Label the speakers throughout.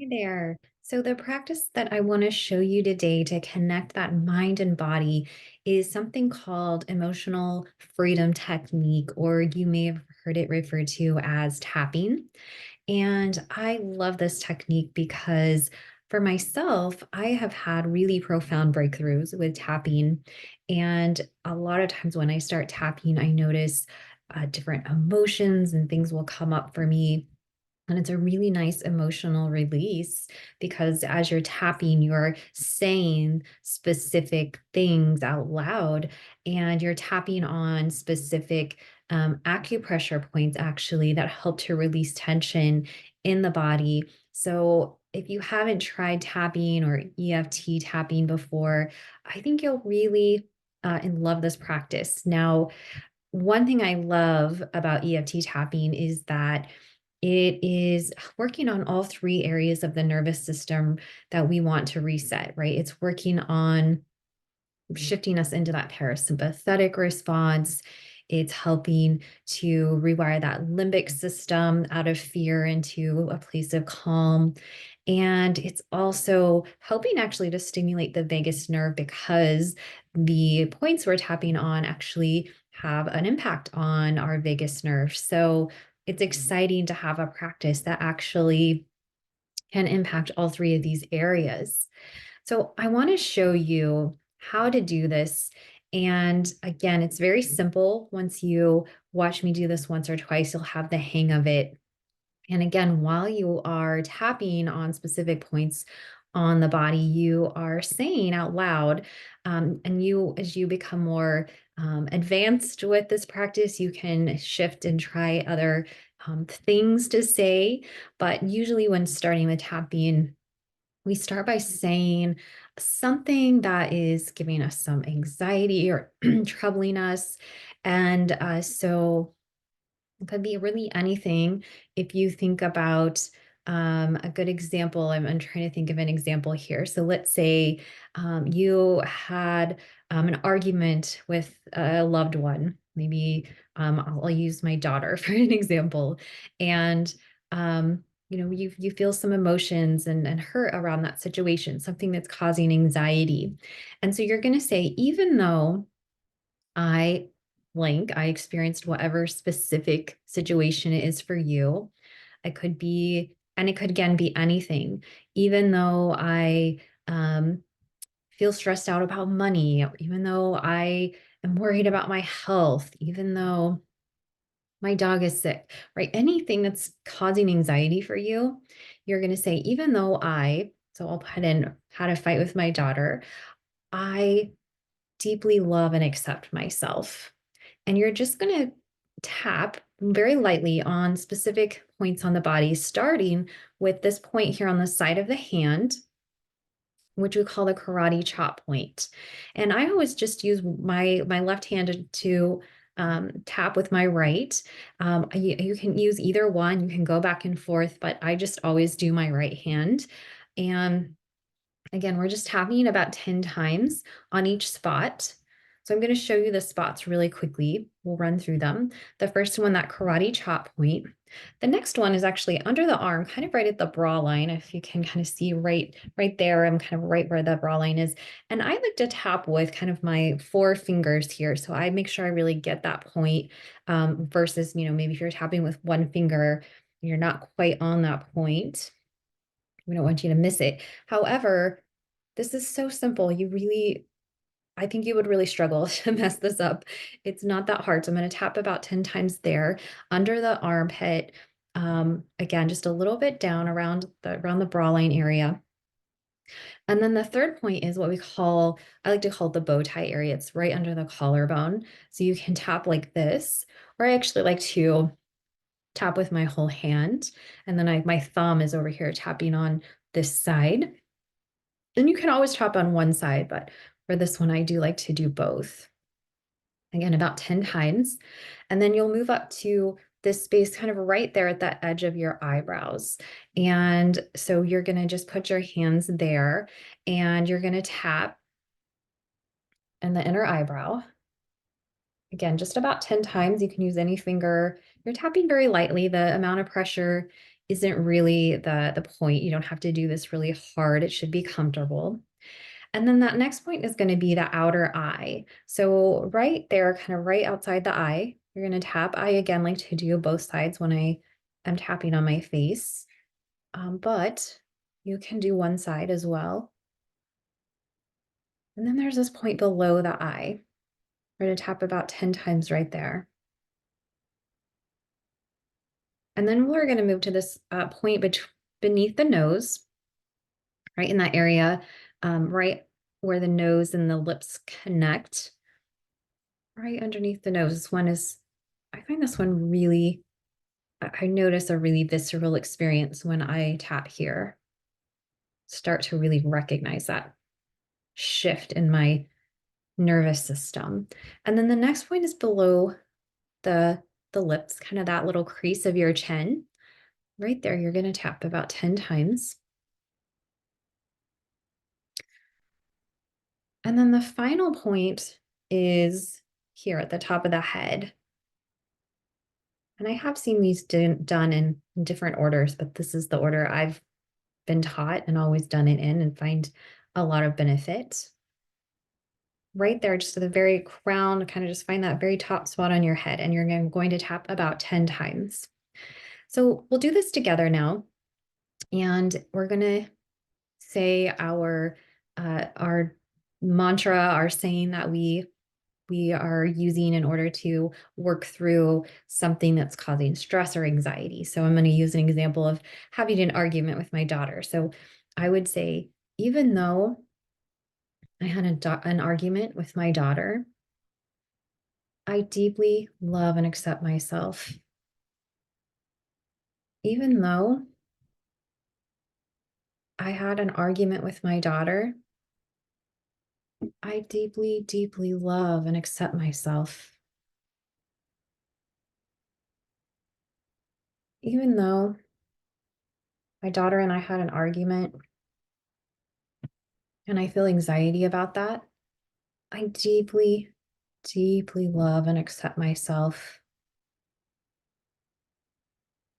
Speaker 1: Hey there. So, the practice that I want to show you today to connect that mind and body is something called emotional freedom technique, or you may have heard it referred to as tapping. And I love this technique because for myself, I have had really profound breakthroughs with tapping. And a lot of times when I start tapping, I notice different emotions and things will come up for me, and it's a really nice emotional release because as you're tapping, you're saying specific things out loud and you're tapping on specific acupressure points actually that help to release tension in the body. So if you haven't tried tapping or EFT tapping before, I think you'll really and love this practice. Now, one thing I love about EFT tapping is that it is working on all three areas of the nervous system that we want to reset, right? It's working on shifting us into that parasympathetic response. It's helping to rewire that limbic system out of fear into a place of calm. And it's also helping actually to stimulate the vagus nerve because the points we're tapping on actually have an impact on our vagus nerve. So it's exciting to have a practice that actually can impact all three of these areas. So I want to show you how to do this. And again, it's very simple. Once you watch me do this once or twice, you'll have the hang of it. And again, while you are tapping on specific points on the body, you are saying out loud, and as you become more advanced with this practice, you can shift and try other things to say. But usually, when starting with tapping, we start by saying something that is giving us some anxiety or troubling us. And so it could be really anything. If you think about a good example, I'm trying to think of an example here. So let's say you had an argument with a loved one. Maybe I'll use my daughter for an example. And you feel some emotions and hurt around that situation, something that's causing anxiety. And so you're going to say, even though I I experienced whatever specific situation it is for you. It could be, and it could again be anything. Even though I feel stressed out about money, even though I am worried about my health, even though my dog is sick, right? Anything that's causing anxiety for you, you're going to say, even though so I'll put in had a fight with my daughter, I deeply love and accept myself. And you're just going to tap very lightly on specific points on the body, starting with this point here on the side of the hand, which we call the karate chop point. And I always just use my left hand to tap with my right. You can use either one. You can go back and forth, but I just always do my right hand. And again, we're just tapping about 10 times on each spot. So I'm going to show you the spots really quickly. We'll run through them. The first one, that karate chop point. The next one is actually under the arm, kind of right at the bra line. If you can kind of see right there, I'm kind of right where the bra line is. And I like to tap with kind of my four fingers here. So I make sure I really get that point versus, maybe if you're tapping with one finger, you're not quite on that point. We don't want you to miss it. However, this is so simple. I think you would really struggle to mess this up. It's not that hard. So I'm going to tap about 10 times there under the armpit. Again, just a little bit down around the bra line area. And then the third point is I like to call it the bow tie area. It's right under the collarbone. So you can tap like this, or I actually like to tap with my whole hand. And then my thumb is over here tapping on this side. And you can always tap on one side, but for this one, I do like to do both. Again, about 10 times. And then you'll move up to this space kind of right there at the edge of your eyebrows. And so you're going to just put your hands there and you're going to tap in the inner eyebrow. Again, just about 10 times. You can use any finger. You're tapping very lightly. The amount of pressure isn't really the point. You don't have to do this really hard. It should be comfortable. And then that next point is going to be the outer eye. So right there, kind of right outside the eye, you're going to tap. I again like to do both sides when I am tapping on my face, but you can do one side as well. And then there's this point below the eye. We're going to tap about 10 times right there. And then we're going to move to this point beneath the nose, right in that area, right where the nose and the lips connect, right underneath the nose. This one is, I find this one really, I notice a really visceral experience when I tap here. Start to really recognize that shift in my nervous system. And then the next point is below the lips, kind of that little crease of your chin. Right there, you're going to tap about 10 times. And then the final point is here at the top of the head. And I have seen these done in different orders, but this is the order I've been taught and always done it in and find a lot of benefit. Right there, just at the very crown, kind of just find that very top spot on your head, and you're going to tap about 10 times. So we'll do this together now, and we're going to say our mantra, our saying that we are using in order to work through something that's causing stress or anxiety. So I'm going to use an example of having an argument with my daughter. So I would say, even though I had an argument with my daughter, I deeply love and accept myself. Even though I had an argument with my daughter, I deeply, deeply love and accept myself. Even though my daughter and I had an argument and I feel anxiety about that, I deeply, deeply love and accept myself.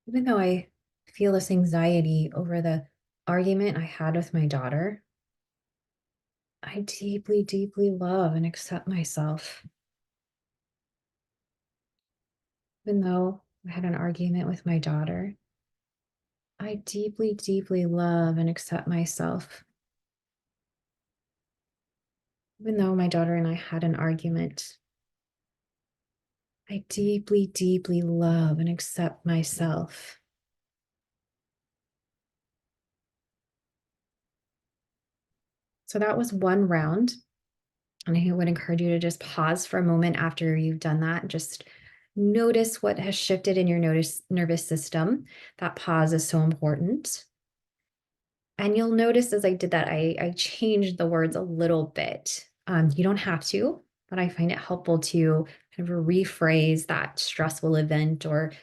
Speaker 1: Even though I feel this anxiety over the argument I had with my daughter, I deeply, deeply love and accept myself. Even though I had an argument with my daughter, I deeply, deeply love and accept myself. Even though my daughter and I had an argument, I deeply, deeply love and accept myself. So that was one round. And I would encourage you to just pause for a moment after you've done that. Just notice what has shifted in your nervous system. That pause is so important. And you'll notice as I did that, I changed the words a little bit. You don't have to, but I find it helpful to kind of rephrase that stressful event or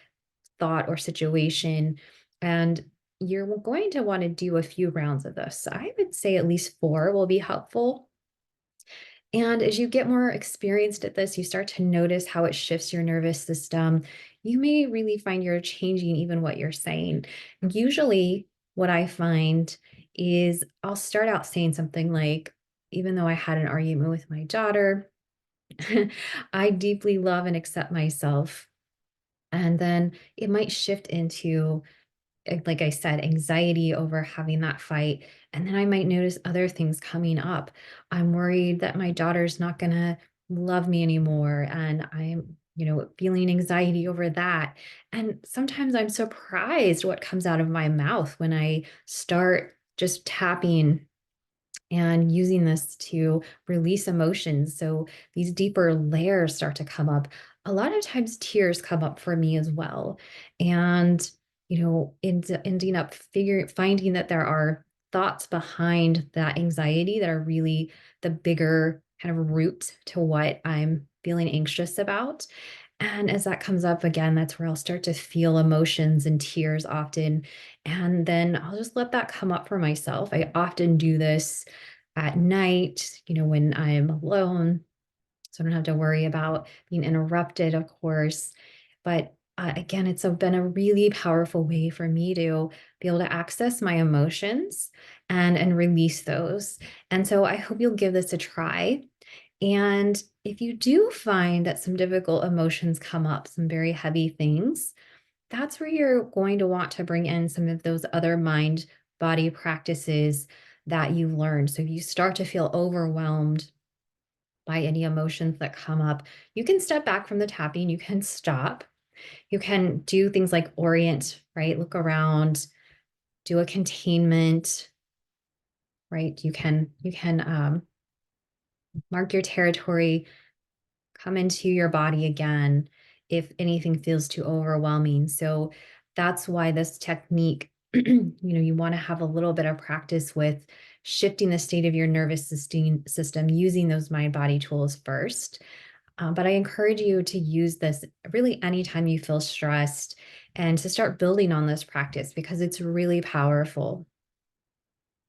Speaker 1: thought or situation. And you're going to want to do a few rounds of this. I would say at least 4 will be helpful. And as you get more experienced at this, you start to notice how it shifts your nervous system. You may really find you're changing even what you're saying. Usually, what I find is I'll start out saying something like, even though I had an argument with my daughter, I deeply love and accept myself. And then it might shift into, like I said, anxiety over having that fight. And then I might notice other things coming up. I'm worried that my daughter's not going to love me anymore. And I'm, feeling anxiety over that. And sometimes I'm surprised what comes out of my mouth when I start just tapping and using this to release emotions. So these deeper layers start to come up. A lot of times tears come up for me as well. And, ending up finding that there are thoughts behind that anxiety that are really the bigger kind of root to what I'm feeling anxious about. And as that comes up again, that's where I'll start to feel emotions and tears often. And then I'll just let that come up for myself. I often do this at night, when I'm alone. So I don't have to worry about being interrupted, of course. But Again, been a really powerful way for me to be able to access my emotions and release those. And so I hope you'll give this a try. And if you do find that some difficult emotions come up, some very heavy things, that's where you're going to want to bring in some of those other mind body practices that you learned. So if you start to feel overwhelmed by any emotions that come up, you can step back from the tapping, you can stop. You can do things like orient, right? Look around, do a containment, right? You can mark your territory, come into your body again if anything feels too overwhelming. So that's why this technique, you want to have a little bit of practice with shifting the state of your nervous system using those mind body tools first. But I encourage you to use this really anytime you feel stressed and to start building on this practice because it's really powerful.